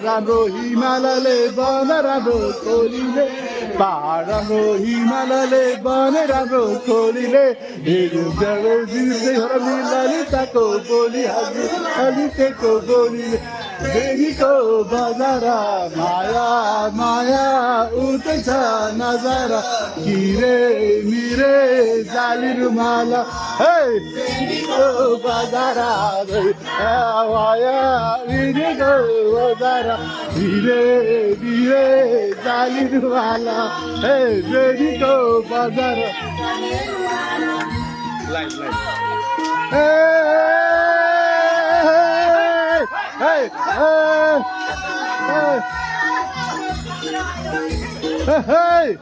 राम्रो हिमालयले बन राम्रो कोलीले पहाड राम्रो हिमालयले बने राम्रो कोलीले ललिताको बोली हजुर ललितेको बोलीले देवीको बजार माया माया उठ्छ नजारा किरे मिरे जाली रुमाला देवीको बजार माया मिरेको बजार भिरे भिरे जाली रुमाला देवीको बजार Hey! Hey! Hey!